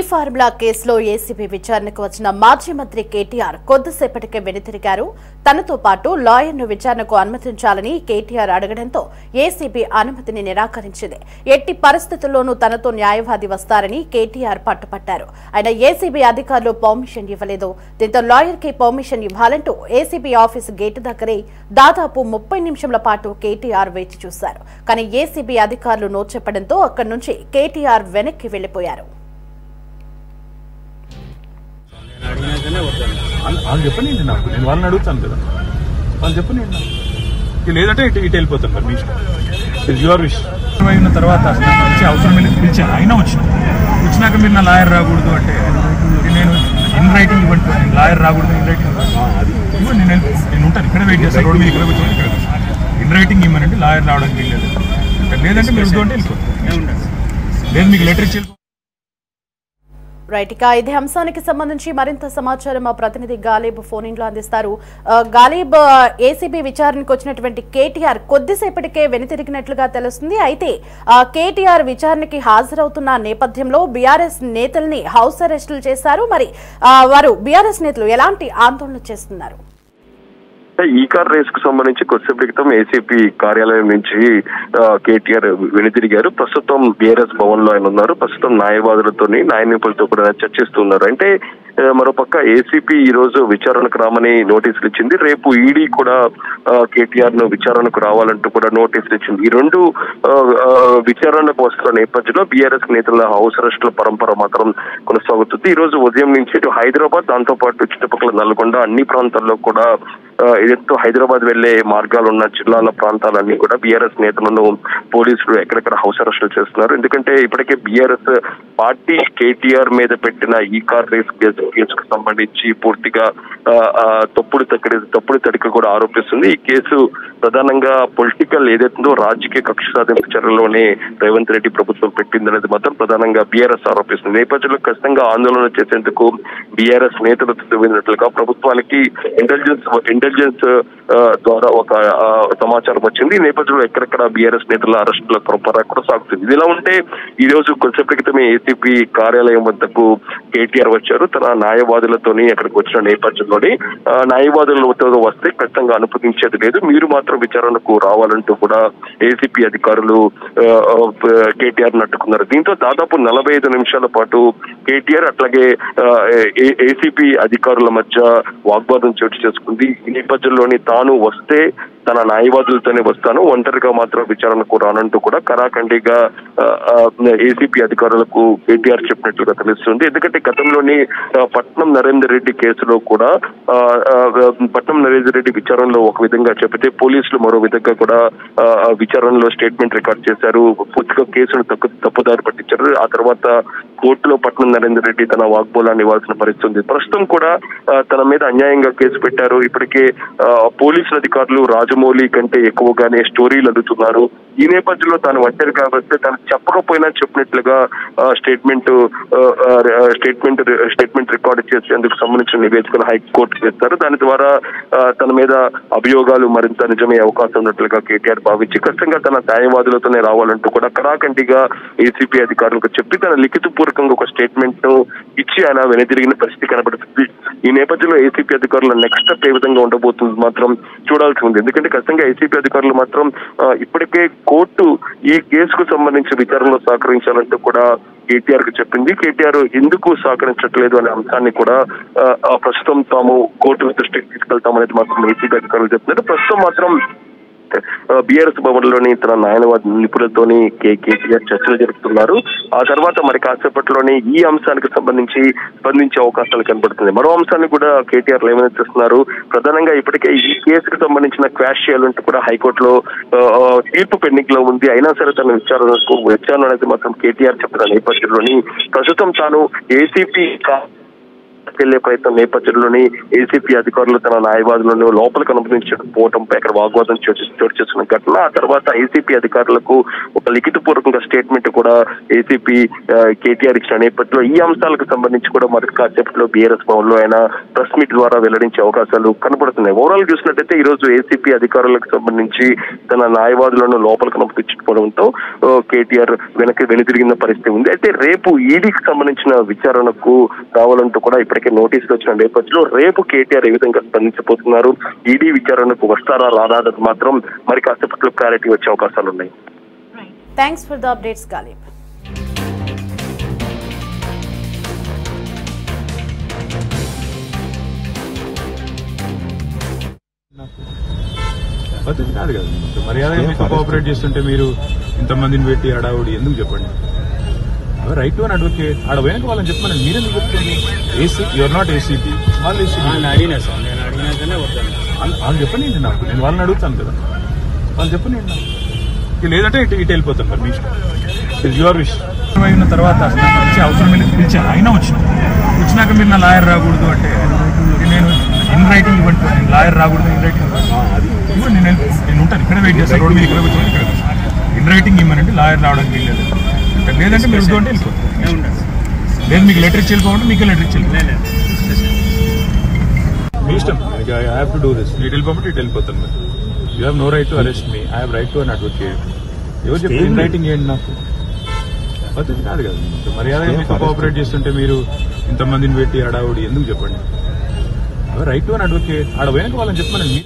Formula కేసులో ACB విచారణకు వచ్చిన మాజీ మంత్రి కేటీఆర్ కొద్దిసేపటికే వెనుతిరిగారు. తనతో పాటు లాయర్ను విచారణకు అనుమతించాలని కేటీఆర్ అడగడంతో ఏసీబీ అనుమతిని నిరాకరించింది. ఎట్టి పరిస్థితుల్లోనూ తనతో న్యాయవాది వస్తారని కేటీఆర్ పట్టుపట్టారు. ఆయన ఏసీబీ అధికారులు పర్మిషన్ ఇవ్వలేదు. దీంతో లాయర్కి పర్మిషన్ ఇవ్వాలంటూ ఏసీబీ ఆఫీసు గేటు దగ్గరే దాదాపు 30 నిమిషాల పాటు కేటీఆర్ వేచి చూశారు. కానీ ఏసీబీ అధికారులు నో చెప్పడంతో అక్కడి నుంచి కేటీఆర్ వెనక్కి వెళ్లిపోయారు. వాళ్ళు చెప్పనండి నాకు, నేను వాళ్ళని అడుగుతాను కదా, వాళ్ళు చెప్పనండి నాకు, లేదంటే ఇటు వెళ్ళిపోతాను సార్, మీ ఇష్టం, యువర్ విష్. అయిన తర్వాత అవసరం పిలిచాను, అయినా వచ్చినాక మీరు నా లాయర్ రాకూడదు అంటే నేను ఇన్ రైటింగ్ ఇవ్వండి, లాయర్ రాకూడదు ఇన్ రైటింగ్ ఇవ్వండి, నేను ఉంటాను ఇక్కడ వెయిట్ చేస్తాను, రోడ్డు మీద ఇక్కడ కూర్చోండి, ఇక్కడ ఇన్ రైటింగ్ ఇవ్వనండి, లాయర్ రావడానికి వీల్లేదు, లేదంటే మీరు వద్దు అంటే వెళ్ళిపోతాను, లేదు మీకు లెటర్ ఇచ్చి. రైట్, ఇక ఇదే అంశానికి సంబంధించి మరింత సమాచారం మా ప్రతినిధి గాలిబ్ ఫోన్ ఇన్ లో అందిస్తారు. గాలిబ్, ఏసీబీ విచారణకు వచ్చినటువంటి కేటీఆర్ కొద్దిసేపటికే వెనుతిరిగినట్లుగా తెలుస్తుంది. అయితే కేటీఆర్ విచారణకి హాజరవుతున్న నేపథ్యంలో బీఆర్ఎస్ నేతల్ని హౌస్ అరెస్టులు చేశారు. మరి వారు బీఆర్ఎస్ నేతలు ఎలాంటి ఆందోళన చేస్తున్నారు? ఈ కార్ రేస్ కు సంబంధించి కొద్దిసేపటి క్రితం ఏసీపీ కార్యాలయం నుంచి కేటీఆర్ వెనుతిరిగారు. ప్రస్తుతం బీఆర్ఎస్ భవన్ లో ఆయన ఉన్నారు. ప్రస్తుతం న్యాయవాదులతోని న్యాయ నిపుణులతో కూడా చర్చిస్తున్నారు. అంటే మరోపక్క ఏసీపీ ఈ రోజు విచారణకు రామని నోటీసులు ఇచ్చింది. రేపు ఈడీ కూడా కేటీఆర్ ను విచారణకు రావాలంటూ కూడా నోటీసులు ఇచ్చింది. ఈ రెండు విచారణకు వస్తున్న నేపథ్యంలో బీఆర్ఎస్ నేతల హౌస్ అరెస్టుల పరంపర మాత్రం కొనసాగుతుంది. ఈ రోజు ఉదయం నుంచి ఇటు హైదరాబాద్, దాంతో పాటు చుట్టుపక్కల నల్గొండ, అన్ని ప్రాంతాల్లో కూడా ఏదైతే హైదరాబాద్ వెళ్లే మార్గాలు ఉన్న జిల్లాల ప్రాంతాలన్నీ కూడా బీఆర్ఎస్ నేతలను పోలీసులు ఎక్కడెక్కడ హౌస్ అరెస్టులు చేస్తున్నారు. ఎందుకంటే ఇప్పటికే బీఆర్ఎస్ పార్టీ కేటీఆర్ మీద పెట్టిన ఈ కార్ రేస్ కేసుకు సంబంధించి పూర్తిగా తప్పుడు తడిక కూడా ఆరోపిస్తుంది. ఈ కేసు ప్రధానంగా పొలిటికల్ ఏదైతుందో రాజకీయ కక్ష సాధింపు చర్యలోనే రేవంత్ రెడ్డి ప్రభుత్వం పెట్టిందనేది మాత్రం ప్రధానంగా బీఆర్ఎస్ ఆరోపిస్తుంది. నేపథ్యంలో ఖచ్చితంగా ఆందోళన చేసేందుకు బీఆర్ఎస్ నేతలు సిద్ధమైనట్లుగా ప్రభుత్వానికి ఇంటెలిజెన్స్ ద్వారా ఒక సమాచారం వచ్చింది. ఈ నేపథ్యంలో ఎక్కడెక్కడ బీఆర్ఎస్ నేతల అరెస్టుల పరంపర కొనసాగుతుంది. ఇదిలా ఉంటే ఈ రోజు కొద్దిసేపటి క్రితమే ఏసీపీ కార్యాలయం వద్దకు కేటీఆర్ వచ్చారు. తన న్యాయవాదులతోని అక్కడికి వచ్చిన నేపథ్యంలోని న్యాయవాదులతో వస్తే ఖచ్చితంగా అనుమతించేది లేదు, మీరు మాత్రం విచారణకు రావాలంటూ కూడా ఏసీపీ అధికారులు కేటీఆర్ నట్టుకున్నారు. దీంతో దాదాపు 45 నిమిషాల పాటు కేటీఆర్ అట్లాగే ఏసీపీ అధికారుల మధ్య వాగ్వాదం చోటు చేసుకుంది. ఈ నేపథ్యంలోని తాను వస్తే తన న్యాయవాదులతోనే వస్తాను, ఒంటరిగా మాత్రం విచారణకు రానంటూ కూడా కరాఖండిగా ఏసీపీ అధికారులకు కేటీఆర్ చెప్పినట్లుగా తెలుస్తుంది. ఎందుకంటే గతంలోని పట్నం నరేందర్ రెడ్డి కేసులో కూడా పట్నం నరేందర్ రెడ్డి విచారణలో ఒక విధంగా చెబితే పోలీసులు మరో విధంగా కూడా విచారణలో స్టేట్మెంట్ రికార్డ్ చేశారు, పూర్తిగా కేసును తప్పుదారి పట్టించారు. ఆ తర్వాత కోర్టులో పట్నం నరేందర్ రెడ్డి తన వాగ్మూలాన్ని ఇవ్వాల్సిన పరిస్థితి. ప్రస్తుతం కూడా తన మీద అన్యాయంగా కేసు పెట్టారు. ఇప్పటికే పోలీసుల అధికారులు రాజమౌళి కంటే ఎక్కువగానే స్టోరీలు అందుతున్నారు. ఈ నేపథ్యంలో తాను ఒంటరిగా వస్తే తను చెప్పకపోయినా చెప్పినట్లుగా స్టేట్మెంట్ రికార్డు చేసేందుకు సంబంధించిన నివేదికను హైకోర్టు చేస్తారు. దాని ద్వారా తన మీద అభియోగాలు మరింత నిజమయ్యే అవకాశం ఉన్నట్లుగా కేటీఆర్ భావించి ఖచ్చితంగా తన న్యాయవాదులతోనే రావాలంటూ కూడా కరాఖండిగా ఏసీపీ అధికారులకు చెప్పి తన లిఖితపూర్వకంగా ఒక స్టేట్మెంట్ ను ఇచ్చి ఆయన వెనుదిరిగిన పరిస్థితి కనబడుతుంది. ఈ నేపథ్యంలో ఏసీపీ అధికారుల నెక్స్ట్ స్టెప్ ఏ విధంగా ఉండబోతుంది మాత్రం చూడాల్సి ఉంది. ఎందుకంటే ఖచ్చితంగా ఏసీపీ అధికారులు మాత్రం ఇప్పటికే కోర్టు ఈ కేసుకు సంబంధించి విచారణలో సహకరించాలంటూ కూడా కేటీఆర్ కు చెప్పింది. కేటీఆర్ ఎందుకు సహకరించట్లేదు అనే అంశాన్ని కూడా ప్రస్తుతం తాము కోర్టు దృష్టికి తీసుకెళ్తామనేది మాత్రం ఏసీపీ అధికారులు చెప్తున్నారు. ప్రస్తుతం మాత్రం బీఆర్ఎస్ భవన్ లోని తన న్యాయవాద నిపుణులతోని కేటీఆర్ చర్చలు జరుపుతున్నారు. ఆ తర్వాత మరి కాసేపట్లోని ఈ అంశానికి సంబంధించి స్పందించే అవకాశాలు కనబడుతుంది. మరో అంశాన్ని కూడా కేటీఆర్ లేవనెత్తిస్తున్నారు. ప్రధానంగా ఇప్పటికే ఈ కేసుకు సంబంధించిన క్వాష్ చేయాలంటూ కూడా హైకోర్టులో తీర్పు పెండింగ్ లో ఉంది. అయినా సరే తన విచారణ అనేది మాత్రం కేటీఆర్ చెప్పిన నేపథ్యంలోని ప్రస్తుతం తాను ఏసీపీ తీసుకెళ్లే ప్రయత్నం నేపథ్యంలోని ఏసీపీ అధికారులు తన న్యాయవాదులను లోపలికి అనుమతించకపోవడంపై అక్కడ వాగ్వాదం చోటు చేసుకున్న ఘటన. ఆ తర్వాత ఏసీపీ అధికారులకు ఒక లిఖితపూర్వకంగా స్టేట్మెంట్ కూడా ఏసీపీ కేటీఆర్ ఇచ్చిన నేపథ్యంలో ఈ అంశాలకు సంబంధించి కూడా మరి కాసేపట్లో బీఆర్ఎస్ భవన్ లో ఆయన ప్రెస్ మీట్ ద్వారా వెల్లడించే అవకాశాలు కనబడుతున్నాయి. ఓవరాల్ చూసినట్టయితే ఈ రోజు ఏసీపీ అధికారులకు సంబంధించి తన న్యాయవాదులను లోపలికి అనుమతించకపోవడంతో కేటీఆర్ వెనుతిరిగిన పరిస్థితి ఉంది. అయితే రేపు ఈడీకి సంబంధించిన విచారణకు రావాలంటూ కూడా ఇప్పటికే నోటీసులు వచ్చిన నేపథ్యంలో రేపు కేటీఆర్ ఏ విధంగా స్పందించబోతున్నారు, ఈడీ విచారణకు వస్తారా రాదా మాత్రం మరి కాసేపట్లో క్లారిటీ వచ్చే అవకాశాలు ఉన్నాయి. Thanks for the updates Ghalib. పద్ధతి కాదు కదా, మర్యాద కోఆపరేట్ చేస్తుంటే మీరు ఇంతమందిని పెట్టి హడావుడి ఎందుకు చెప్పండి? రైట్ టు అన్ అడ్వకేట్ ఆడ వెనక వాళ్ళని చెప్పమని మీరెందుకు చెప్తుంది? ఏసీ యూఆర్ నాట్ ఏసీపీ, వాళ్ళు ఏసీపీ. వాళ్ళు చెప్పండి నాకు, నేను వాళ్ళని అడుగుతాను కదా, వాళ్ళు చెప్పండి నాకు. లేదంటే ఇటు వెళ్ళిపోతాను మరి మీ ఇష్టం, ఇట్స్ యువర్ విష్. అయిన తర్వాత వచ్చి అవసరం వెళ్ళి పిలిచాను, అయినా వచ్చినాక మీరు నా లాయర్ రాకూడదు అంటే నేను ఇన్ రైటింగ్ ఇవ్వండి, లాయర్ రాకూడదు ఇన్ రైటింగ్ ఇవ్వండి, నేను ఉంటాను ఇక్కడ వెయిట్ చేస్తాను, రోడ్డు మీద ఇక్కడ కూర్చొని ఇక్కడ ఇన్ రైటింగ్ ఇవ్వనండి, లాయర్ రావడానికి వీల్లేదు. లేదంటే మీరు ఉంటే వెళ్ళిపోతాను, లేదు మీకు లెటర్ ఇచ్చి వెళ్ళిపోమంటే మీకే లెటర్ ఇచ్చి మీ ఇష్టం. I have to do this, ఇటు వెళ్ళిపోమంటే ఇటు వెళ్ళిపోతాను. మరి you have no right to arrest me, I have right to an advocate. ఎవరు చెప్పి ఇన్ రైటింగ్ ఏంటి నాకు? పద్ధతి కాదు కదా, మర్యాద కోఆపరేట్ చేస్తుంటే మీరు ఇంతమందిని పెట్టి హడావుడి ఎందుకు చెప్పండి? రైట్ టు అన్ అడ్వకేట్ ఆడ వెనక వాళ్ళని చెప్పమని